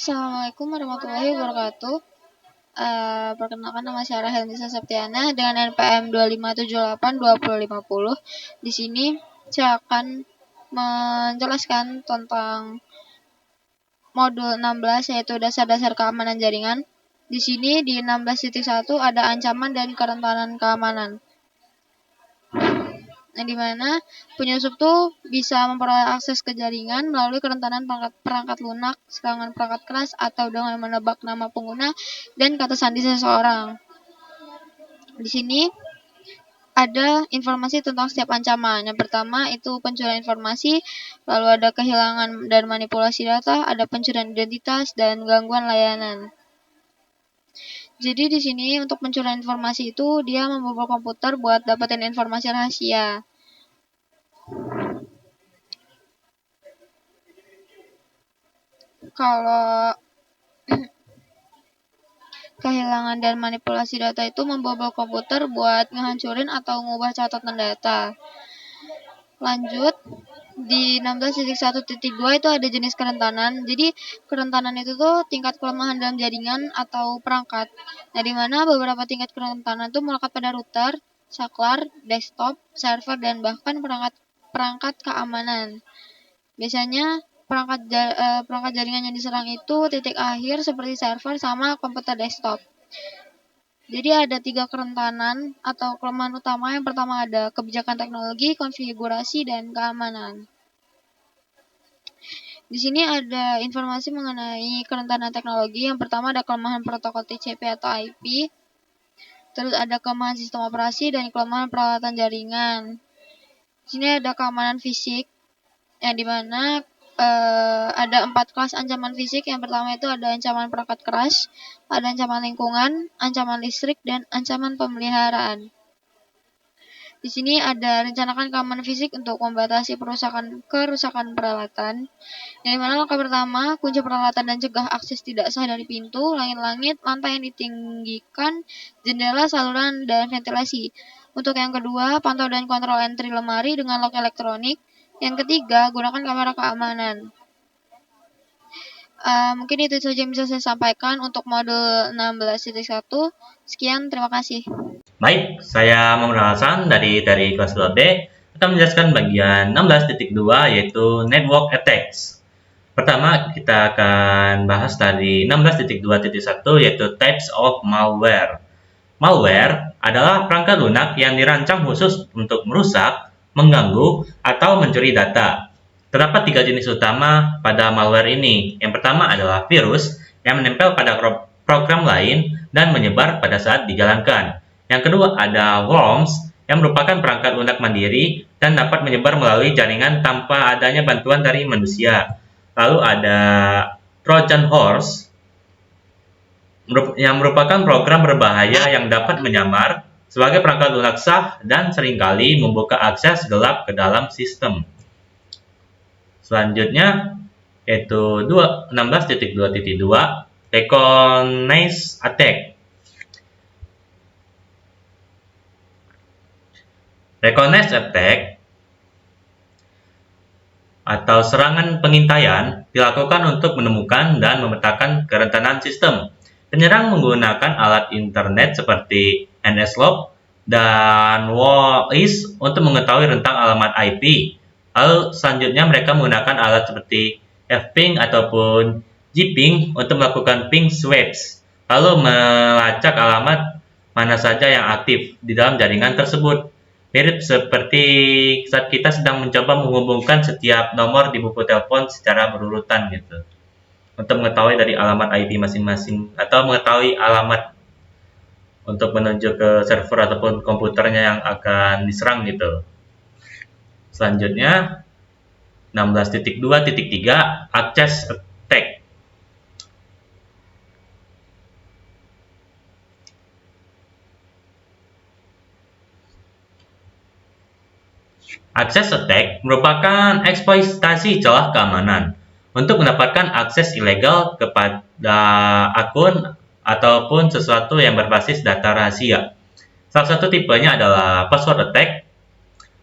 Assalamualaikum warahmatullahi wabarakatuh. Perkenalkan, nama saya Rahel Nisa Septiana dengan NPM 25782050. Di sini saya akan menjelaskan tentang modul 16, yaitu dasar-dasar keamanan jaringan. Di sini di 16.1 ada ancaman dan kerentanan keamanan. Di mana penyusup tuh bisa memperoleh akses ke jaringan melalui kerentanan perangkat lunak, serangan perangkat keras, atau dengan menebak nama pengguna dan kata sandi seseorang. Di sini ada informasi tentang setiap ancaman. Yang pertama itu pencurian informasi, lalu ada kehilangan dan manipulasi data, ada pencurian identitas, dan gangguan layanan. Jadi di sini untuk pencurian informasi itu dia membobol komputer buat dapetin informasi rahasia. Kalau kehilangan dan manipulasi data itu membobol komputer buat ngehancurin atau ngubah catatan data. Lanjut, di 16.1.2 itu ada jenis kerentanan. Jadi kerentanan itu tuh tingkat kelemahan dalam jaringan atau perangkat. Nah, di mana beberapa tingkat kerentanan itu melekat pada router, saklar, desktop, server, dan bahkan perangkat keamanan. Biasanya perangkat jaringan yang diserang itu titik akhir seperti server sama komputer desktop. Jadi ada 3 kerentanan atau kelemahan utama. Yang pertama ada kebijakan teknologi, konfigurasi, dan keamanan. Di sini ada informasi mengenai kerentanan teknologi. Yang pertama ada kelemahan protokol TCP atau IP. Terus ada kelemahan sistem operasi dan kelemahan peralatan jaringan. Di sini ada keamanan fisik, yang dimana ada 4 kelas ancaman fisik. Yang pertama itu ada ancaman perangkat keras, ada ancaman lingkungan, ancaman listrik, dan ancaman pemeliharaan. Di sini ada rencanakan keamanan fisik untuk membatasi kerusakan peralatan. Yang dimana langkah pertama, kunci peralatan dan cegah akses tidak sah dari pintu, langit-langit, lantai yang ditinggikan, jendela, saluran, dan ventilasi. Untuk yang kedua, pantau dan kontrol entry lemari dengan lock elektronik. Yang ketiga, gunakan kamera keamanan. Mungkin itu saja yang bisa saya sampaikan untuk modul 16.1. Sekian, terima kasih. Baik, saya Muhammad Hasan dari kelas 2B akan menjelaskan bagian 16.2 yaitu Network Attacks. Pertama, kita akan bahas dari 16.2.1 yaitu Types of Malware. Malware adalah perangkat lunak yang dirancang khusus untuk merusak, mengganggu, atau mencuri data. Terdapat 3 jenis utama pada malware ini. Yang pertama adalah virus yang menempel pada program lain dan menyebar pada saat dijalankan. Yang kedua ada worms yang merupakan perangkat lunak mandiri dan dapat menyebar melalui jaringan tanpa adanya bantuan dari manusia. Lalu ada Trojan Horse yang merupakan program berbahaya yang dapat menyamar sebagai perangkat lunak sah dan seringkali membuka akses gelap ke dalam sistem. Selanjutnya yaitu 16.2.2 Recognize Attack. Recognize Attack atau serangan pengintaian dilakukan untuk menemukan dan memetakan kerentanan sistem. Penyerang menggunakan alat internet seperti NSLog dan WAIS untuk mengetahui rentang alamat IP. Lalu selanjutnya mereka menggunakan alat seperti Fping ataupun Gping untuk melakukan ping sweeps, lalu melacak alamat mana saja yang aktif di dalam jaringan tersebut. Mirip seperti saat kita sedang mencoba menghubungkan setiap nomor di buku telepon secara berurutan gitu, untuk mengetahui dari alamat IP masing-masing atau mengetahui alamat untuk menuju ke server ataupun komputernya yang akan diserang gitu. Selanjutnya 16.2.3 Access Attack. Access Attack merupakan eksploitasi celah keamanan untuk mendapatkan akses ilegal kepada akun ataupun sesuatu yang berbasis data rahasia. Salah satu tipenya adalah password attack.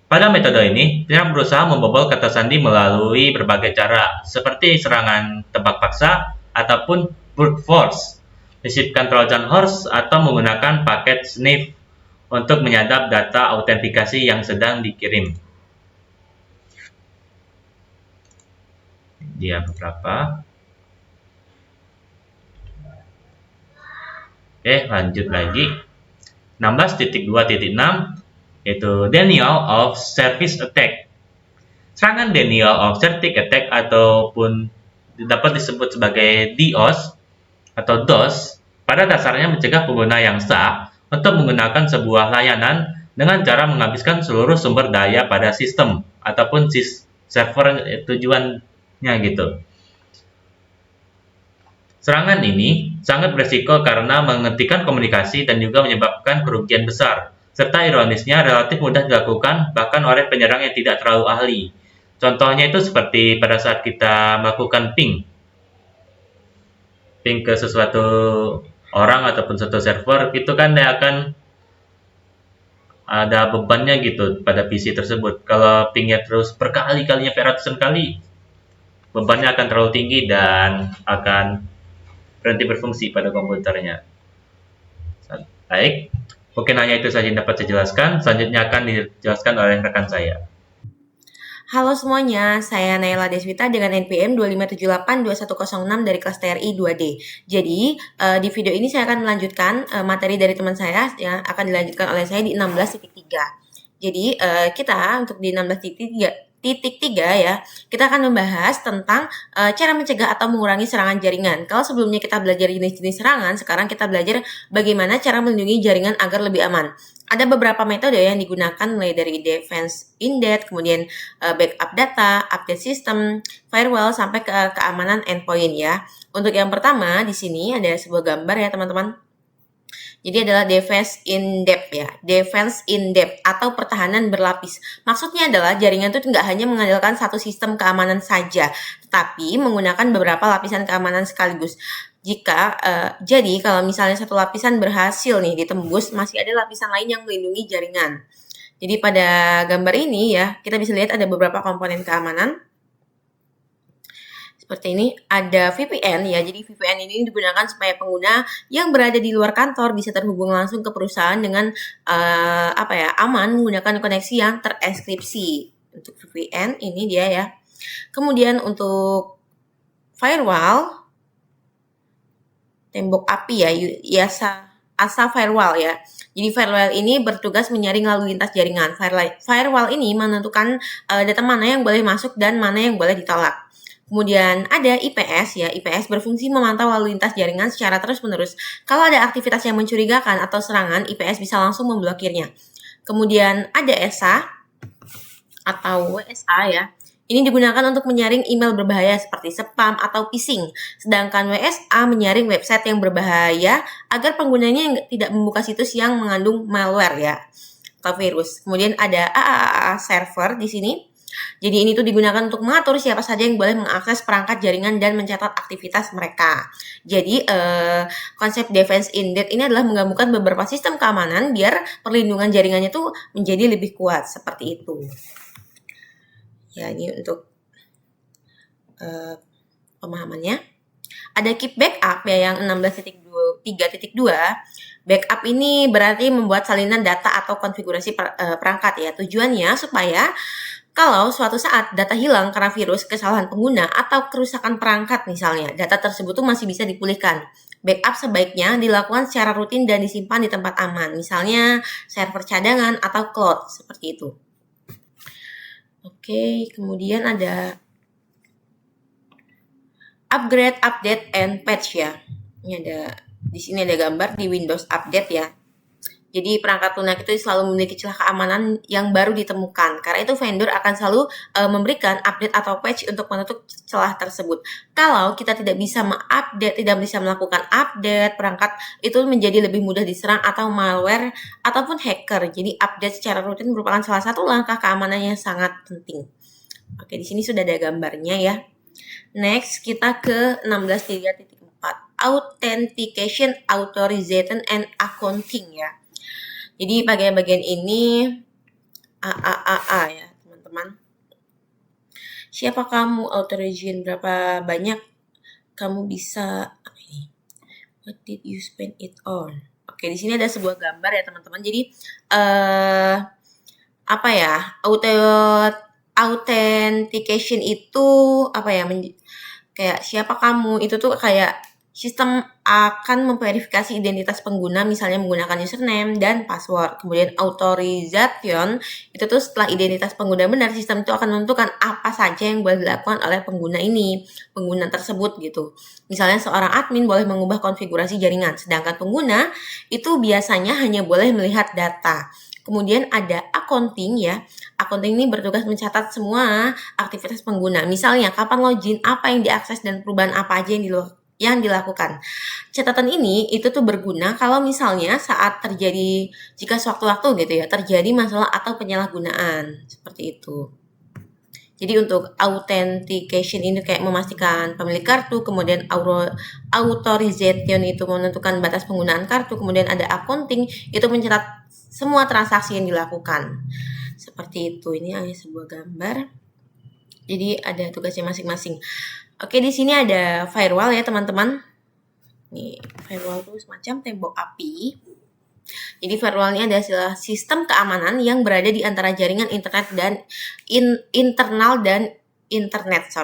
Pada metode ini, penyerang berusaha membobol kata sandi melalui berbagai cara, seperti serangan tebak paksa ataupun brute force, disipkan Trojan horse atau menggunakan paket sniff untuk menyadap data autentikasi yang sedang dikirim. Dia beberapa. Oke, lanjut lagi. 16.2.6 yaitu denial of service attack. Serangan denial of service attack ataupun dapat disebut sebagai DOS atau DOS pada dasarnya mencegah pengguna yang sah untuk menggunakan sebuah layanan dengan cara menghabiskan seluruh sumber daya pada sistem ataupun server tujuannya gitu. Serangan ini sangat beresiko karena menghentikan komunikasi dan juga menyebabkan kerugian besar, serta ironisnya relatif mudah dilakukan bahkan oleh penyerang yang tidak terlalu ahli. Contohnya itu seperti pada saat kita melakukan ping ke sesuatu orang ataupun suatu server, itu kan dia akan ada bebannya gitu pada PC tersebut. Kalau pingnya terus berkali-kalinya ratusan kali, bebannya akan terlalu tinggi dan akan berhenti berfungsi pada komputernya. Baik, mungkin hanya itu saja yang dapat saya jelaskan. Selanjutnya akan dijelaskan oleh rekan saya. Halo semuanya, saya Naila Deswita dengan NPM 25782106 dari kelas TRI 2D. Jadi, di video ini saya akan melanjutkan materi dari teman saya yang akan dilanjutkan oleh saya di 16.3. Jadi, kita untuk di 16.3 ya, kita akan membahas tentang cara mencegah atau mengurangi serangan jaringan. Kalau sebelumnya kita belajar jenis-jenis serangan, sekarang kita belajar bagaimana cara melindungi jaringan agar lebih aman. Ada beberapa metode yang digunakan mulai dari defense in depth, kemudian backup data, update system, firewall, sampai ke keamanan endpoint ya. Untuk yang pertama di sini ada sebuah gambar ya teman-teman. Jadi adalah defense in depth ya, defense in depth atau pertahanan berlapis. Maksudnya adalah jaringan itu nggak hanya mengandalkan satu sistem keamanan saja, tetapi menggunakan beberapa lapisan keamanan sekaligus. Jadi kalau misalnya satu lapisan berhasil nih ditembus, masih ada lapisan lain yang melindungi jaringan. Jadi pada gambar ini ya, kita bisa lihat ada beberapa komponen keamanan. Seperti ini, ada VPN ya. Jadi VPN ini digunakan supaya pengguna yang berada di luar kantor bisa terhubung langsung ke perusahaan dengan aman menggunakan koneksi yang terenkripsi. Untuk VPN ini dia ya. Kemudian untuk firewall, tembok api ya, ASA firewall ya. Jadi firewall ini bertugas menyaring lalu lintas jaringan. Firewall ini menentukan data mana yang boleh masuk dan mana yang boleh ditolak. Kemudian ada IPS ya, IPS berfungsi memantau lalu lintas jaringan secara terus-menerus. Kalau ada aktivitas yang mencurigakan atau serangan, IPS bisa langsung memblokirnya. Kemudian ada ESA atau WSA ya. Ini digunakan untuk menyaring email berbahaya seperti spam atau phishing. Sedangkan WSA menyaring website yang berbahaya agar penggunanya tidak membuka situs yang mengandung malware ya, atau virus. Kemudian ada AAA server di sini. Jadi ini tuh digunakan untuk mengatur siapa saja yang boleh mengakses perangkat jaringan dan mencatat aktivitas mereka. Jadi konsep defense in depth ini adalah menggabungkan beberapa sistem keamanan biar perlindungan jaringannya tuh menjadi lebih kuat seperti itu. Ya, ini untuk pemahamannya. Ada keep backup ya yang 16.3.2. Backup ini berarti membuat salinan data atau konfigurasi perangkat ya. Tujuannya supaya kalau suatu saat data hilang karena virus, kesalahan pengguna, atau kerusakan perangkat misalnya, data tersebut tuh masih bisa dipulihkan. Backup sebaiknya dilakukan secara rutin dan disimpan di tempat aman, misalnya server cadangan atau cloud, seperti itu. Oke, kemudian ada upgrade, update, and patch ya. Ini di sini ada gambar di Windows Update ya. Jadi perangkat lunak itu selalu memiliki celah keamanan yang baru ditemukan. Karena itu vendor akan selalu memberikan update atau patch untuk menutup celah tersebut. Kalau kita tidak bisa melakukan update, perangkat itu menjadi lebih mudah diserang atau malware ataupun hacker. Jadi update secara rutin merupakan salah satu langkah keamanan yang sangat penting. Oke, di sini sudah ada gambarnya ya. Next, kita ke 16.3.4. Authentication, Authorization, and Accounting ya. Jadi bagian ini AAAA ya teman-teman. Siapa kamu? Authorization berapa banyak kamu bisa apa ini? What did you spend it on? Oke, di sini ada sebuah gambar ya teman-teman. Jadi apa ya? Authentication itu apa ya? Kayak siapa kamu? Itu tuh kayak sistem akan memverifikasi identitas pengguna, misalnya menggunakan username dan password. Kemudian authorization itu tuh setelah identitas pengguna benar, sistem itu akan menentukan apa saja yang boleh dilakukan oleh pengguna tersebut gitu. Misalnya seorang admin boleh mengubah konfigurasi jaringan, sedangkan pengguna itu biasanya hanya boleh melihat data. Kemudian ada accounting ya. Accounting ini bertugas mencatat semua aktivitas pengguna. Misalnya kapan login, apa yang diakses, dan perubahan apa aja yang dilakukan. Catatan ini itu tuh berguna kalau misalnya saat terjadi, jika sewaktu-waktu gitu ya, terjadi masalah atau penyalahgunaan. Seperti itu. Jadi untuk authentication ini kayak memastikan pemilik kartu, kemudian authorization itu menentukan batas penggunaan kartu, kemudian ada accounting itu mencatat semua transaksi yang dilakukan. Seperti itu. Ini hanya sebuah gambar. Jadi ada tugasnya masing-masing. Oke, di sini ada firewall ya teman-teman. Nih, firewall itu semacam tembok api. Jadi firewall ini adalah sistem keamanan yang berada di antara jaringan internet dan internal dan internet.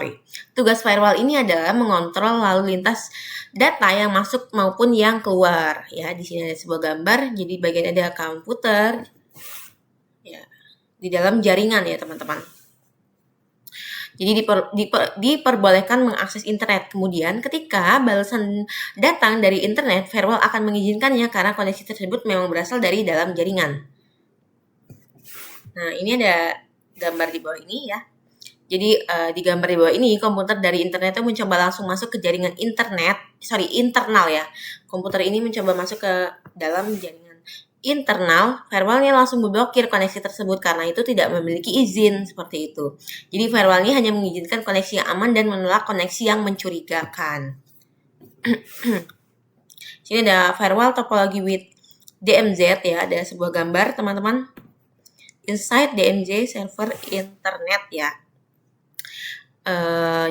Tugas firewall ini adalah mengontrol lalu lintas data yang masuk maupun yang keluar. Ya, di sini ada sebuah gambar. Jadi bagian ada komputer. Ya, di dalam jaringan ya teman-teman. Jadi diperbolehkan mengakses internet. Kemudian ketika balasan datang dari internet, firewall akan mengizinkannya karena koneksi tersebut memang berasal dari dalam jaringan. Nah, ini ada gambar di bawah ini ya. Jadi di gambar di bawah ini komputer dari internet itu mencoba langsung masuk ke jaringan internal ya. Komputer ini mencoba masuk ke dalam jaringan internal, firewallnya langsung memblokir koneksi tersebut karena itu tidak memiliki izin seperti itu. Jadi firewallnya hanya mengizinkan koneksi yang aman dan menolak koneksi yang mencurigakan. Sini ada firewall topologi with DMZ ya, ada sebuah gambar teman-teman. Inside DMZ server internet ya.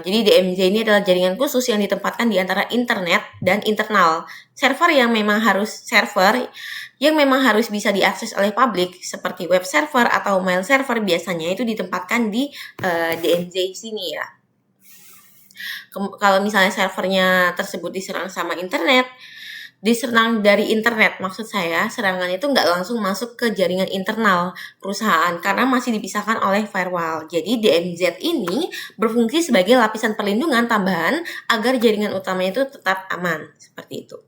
Jadi DMZ ini adalah jaringan khusus yang ditempatkan di antara internet dan internal. Server yang memang harus bisa diakses oleh publik seperti web server atau mail server biasanya itu ditempatkan di DMZ sini ya. Kalau misalnya servernya tersebut diserang dari internet, maksud saya serangan itu nggak langsung masuk ke jaringan internal perusahaan karena masih dipisahkan oleh firewall. Jadi DMZ ini berfungsi sebagai lapisan perlindungan tambahan agar jaringan utamanya itu tetap aman, seperti itu.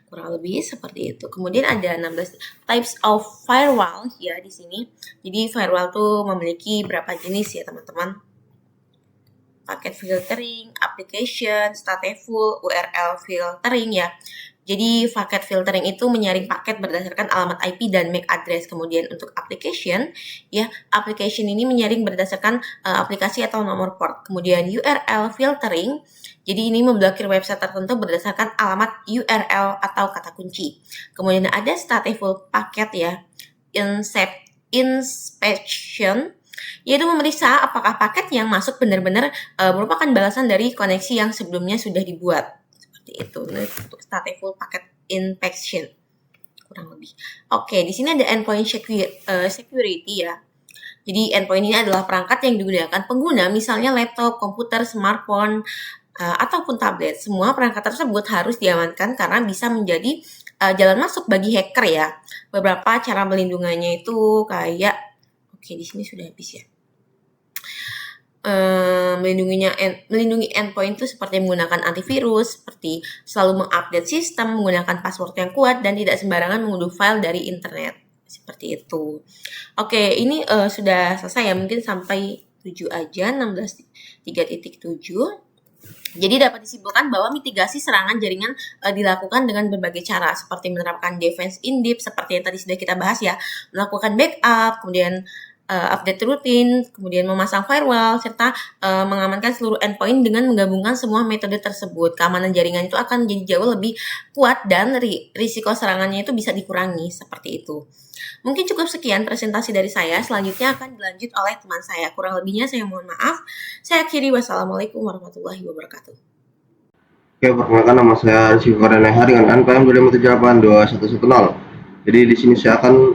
Kurang lebih seperti itu. Kemudian ada 16 types of firewall ya di sini. Jadi firewall tuh memiliki berapa jenis ya teman-teman? Packet filtering, application, stateful, URL filtering ya. Jadi packet filtering itu menyaring paket berdasarkan alamat IP dan MAC address. Kemudian untuk application ini menyaring berdasarkan aplikasi atau nomor port. Kemudian URL filtering, jadi ini memblokir website tertentu berdasarkan alamat URL atau kata kunci. Kemudian ada stateful packet ya. Inspection, yaitu memeriksa apakah paket yang masuk benar-benar merupakan balasan dari koneksi yang sebelumnya sudah dibuat. Itu untuk stateful packet inspection kurang lebih. Oke, di sini ada endpoint security ya. Jadi endpoint ini adalah perangkat yang digunakan pengguna, misalnya laptop, komputer, smartphone, ataupun tablet. Semua perangkat tersebut harus diamankan karena bisa menjadi jalan masuk bagi hacker ya. Beberapa cara melindunginya itu kayak, oke di sini sudah habis ya. Melindungi endpoint itu seperti menggunakan antivirus, seperti selalu mengupdate sistem, menggunakan password yang kuat, dan tidak sembarangan mengunduh file dari internet. Seperti itu. Oke, ini sudah selesai ya, mungkin sampai 7 aja, 16.3.7. Jadi dapat disimpulkan bahwa mitigasi serangan jaringan dilakukan dengan berbagai cara, seperti menerapkan defense in depth, seperti yang tadi sudah kita bahas ya, melakukan backup, kemudian update rutin, kemudian memasang firewall, serta mengamankan seluruh endpoint dengan menggabungkan semua metode tersebut. Keamanan jaringan itu akan menjadi jauh lebih kuat dan risiko serangannya itu bisa dikurangi, seperti itu. Mungkin cukup sekian presentasi dari saya, selanjutnya akan dilanjut oleh teman saya. Kurang lebihnya saya mohon maaf. Saya akhiri, wassalamualaikum warahmatullahi wabarakatuh. Oke, perkenalkan nama saya Rizky Farhanha dengan NPM 257821110. Jadi di sini saya akan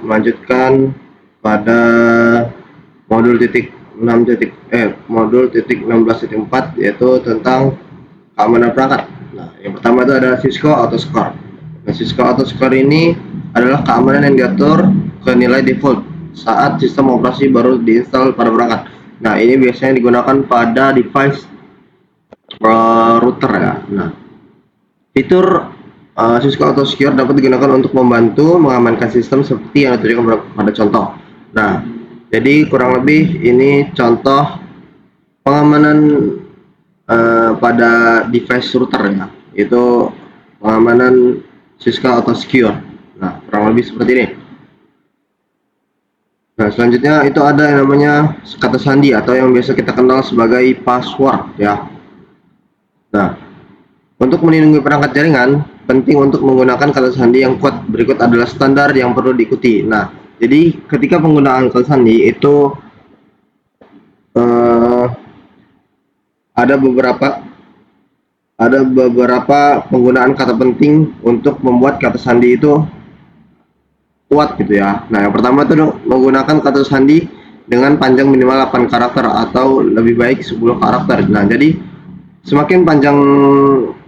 melanjutkan pada modul titik 16.4 yaitu tentang keamanan perangkat. Nah, yang pertama itu ada Cisco Auto Score. Nah, Cisco Auto Score ini adalah keamanan yang diatur ke nilai default saat sistem operasi baru diinstal pada perangkat. Nah, ini biasanya digunakan pada device router ya. Nah, fitur Cisco Auto Secure dapat digunakan untuk membantu mengamankan sistem seperti yang ditunjukkan pada contoh. Nah, jadi kurang lebih ini contoh pengamanan pada device router ya, yaitu pengamanan Cisco Auto Secure. Nah, kurang lebih seperti ini. Nah, selanjutnya itu ada yang namanya kata sandi atau yang biasa kita kenal sebagai password ya. Nah, untuk melindungi perangkat jaringan, penting untuk menggunakan kata sandi yang kuat. Berikut adalah standar yang perlu diikuti. Nah, jadi ketika penggunaan kata sandi itu ada beberapa penggunaan kata penting untuk membuat kata sandi itu kuat gitu ya. Nah, yang pertama itu menggunakan kata sandi dengan panjang minimal 8 karakter atau lebih baik 10 karakter. Nah, jadi semakin panjang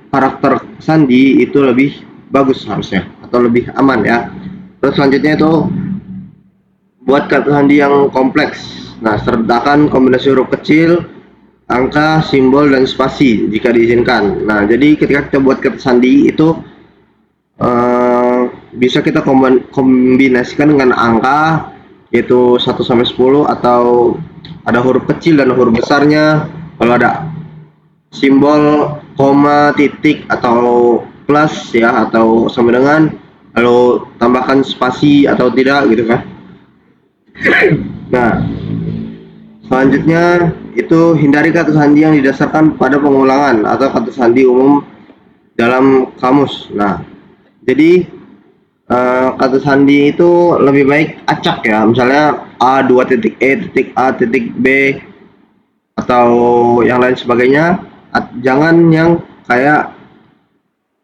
karakter sandi itu lebih bagus harusnya atau lebih aman ya. Terus selanjutnya itu buat kata sandi yang kompleks. Nah, sertakan kombinasi huruf kecil, angka, simbol, dan spasi jika diizinkan. Nah, jadi ketika kita buat kata sandi itu bisa kita kombinasikan dengan angka yaitu 1 sampai 10 atau ada huruf kecil dan huruf besarnya. Kalau ada simbol koma, titik atau plus ya atau sama dengan, lalu tambahkan spasi atau tidak gitu kan. Nah, selanjutnya itu hindari kata sandi yang didasarkan pada pengulangan atau kata sandi umum dalam kamus. Nah, jadi kata sandi itu lebih baik acak ya, misalnya A2.E.A.B atau yang lain sebagainya. Jangan yang kayak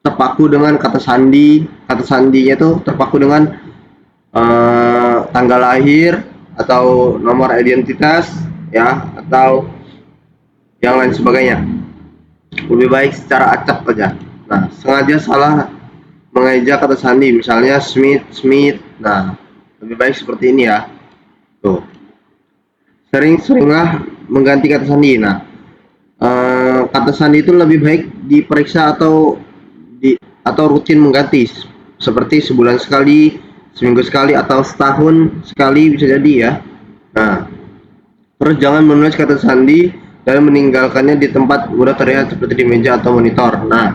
terpaku dengan kata sandi. Kata sandinya itu terpaku dengan tanggal lahir atau nomor identitas ya atau yang lain sebagainya. Lebih baik secara acak saja. Nah, sengaja salah mengeja kata sandi, misalnya Smith. Nah, lebih baik seperti ini ya. Tuh. Seringlah mengganti kata sandi. Nah, kata sandi itu lebih baik diperiksa atau rutin mengganti, seperti sebulan sekali, seminggu sekali, atau setahun sekali bisa jadi ya. Nah, terus jangan menulis kata sandi dan meninggalkannya di tempat mudah terlihat seperti di meja atau monitor. Nah,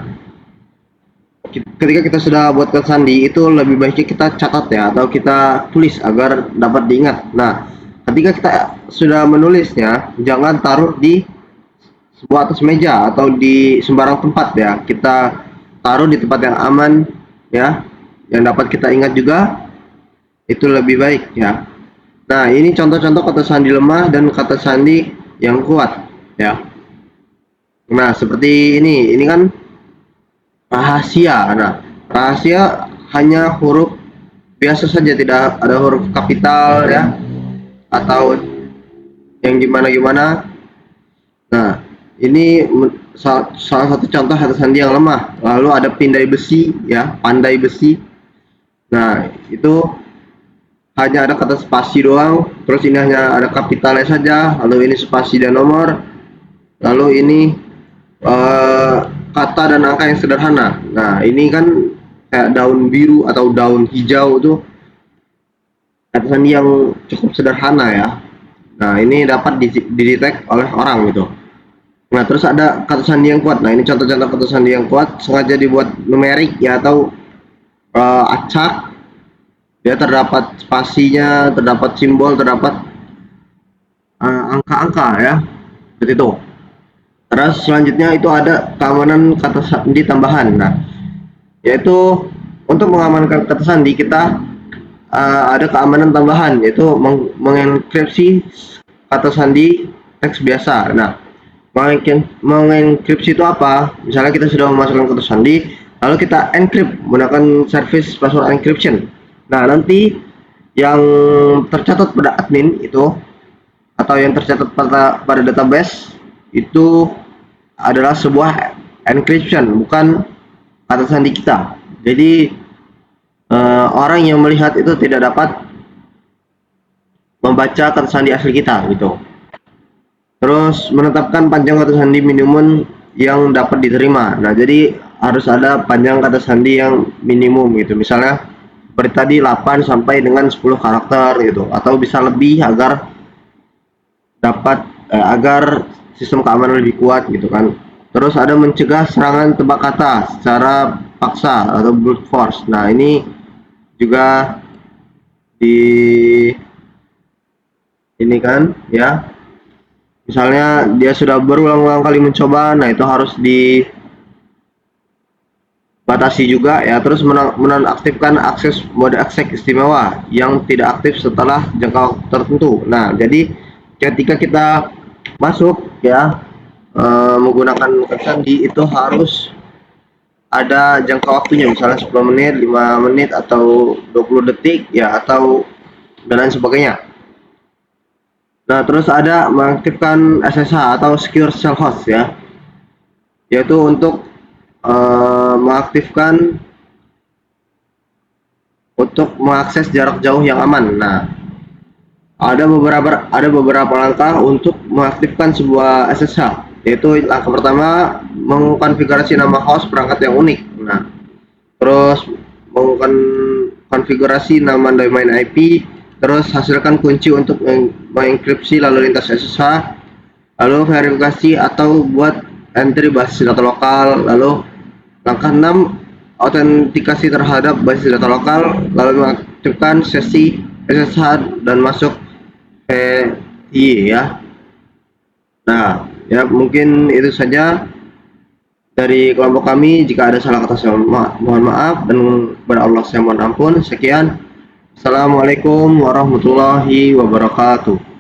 ketika kita sudah buat kata sandi itu lebih baiknya kita catat ya atau kita tulis agar dapat diingat. Nah, ketika kita sudah menulisnya jangan taruh di sebuah atas meja atau di sembarang tempat ya. Kita taruh di tempat yang aman ya, yang dapat kita ingat juga, itu lebih baik ya. Nah, ini contoh-contoh kata sandi lemah dan kata sandi yang kuat ya. Nah, seperti ini kan rahasia. Nah, rahasia hanya huruf biasa saja, tidak ada huruf kapital ya atau yang gimana-gimana. Nah, ini salah satu contoh kata sandi yang lemah. Lalu ada pandai besi ya, pandai besi. Nah, itu hanya ada kata spasi doang, terus ini hanya ada kapitalnya saja, lalu ini spasi dan nomor, lalu ini kata dan angka yang sederhana. Nah, ini kan kayak daun biru atau daun hijau itu kata sandi yang cukup sederhana ya. Nah, ini dapat didetek oleh orang gitu. Nah, terus ada kata sandi yang kuat. Nah, ini contoh-contoh kata sandi yang kuat, sengaja dibuat numerik ya atau acak. Dia terdapat spasinya, terdapat simbol, terdapat angka-angka ya. Seperti itu. Terus selanjutnya itu ada keamanan kata sandi tambahan. Nah, yaitu untuk mengamankan kata sandi kita ada keamanan tambahan, yaitu mengenkripsi kata sandi teks biasa. Nah, Mengenkripsi itu apa? Misalnya kita sudah memasukkan kata sandi, lalu kita encrypt menggunakan service password encryption. Nah, nanti yang tercatat pada admin itu atau yang tercatat pada database itu adalah sebuah encryption, bukan kata sandi kita. Jadi orang yang melihat itu tidak dapat membaca kata sandi asli kita gitu. Terus menetapkan panjang kata sandi minimum yang dapat diterima. Nah, jadi harus ada panjang kata sandi yang minimum gitu. Misalnya seperti tadi 8 sampai dengan 10 karakter gitu, atau bisa lebih agar dapat agar sistem keamanan lebih kuat gitu kan. Terus ada mencegah serangan tebak kata secara paksa atau brute force. Nah, ini juga ini kan ya. Misalnya dia sudah berulang-ulang kali mencoba, nah itu harus dibatasi juga ya. Terus menonaktifkan akses mode akses istimewa yang tidak aktif setelah jangka tertentu. Nah, jadi ketika kita masuk ya menggunakan kata sandi itu harus ada jangka waktunya, misalnya 10 menit, 5 menit atau 20 detik ya, atau dan lain sebagainya. Nah, terus ada mengaktifkan SSH atau Secure Shell Host ya, yaitu untuk mengaktifkan untuk mengakses jarak jauh yang aman. Nah, ada beberapa langkah untuk mengaktifkan sebuah SSH, yaitu langkah pertama mengkonfigurasi nama host perangkat yang unik. Nah, terus mengkonfigurasi nama domain IP, terus hasilkan kunci untuk mengenkripsi lalu lintas SSH, lalu verifikasi atau buat entry basis data lokal, lalu langkah 6 autentikasi terhadap basis data lokal, lalu mengaktifkan sesi SSH dan masuk PI ya. Nah, ya mungkin itu saja dari kelompok kami. Jika ada salah kata saya mohon maaf, dan kepada Allah saya mohon ampun. Sekian. Assalamualaikum warahmatullahi wabarakatuh.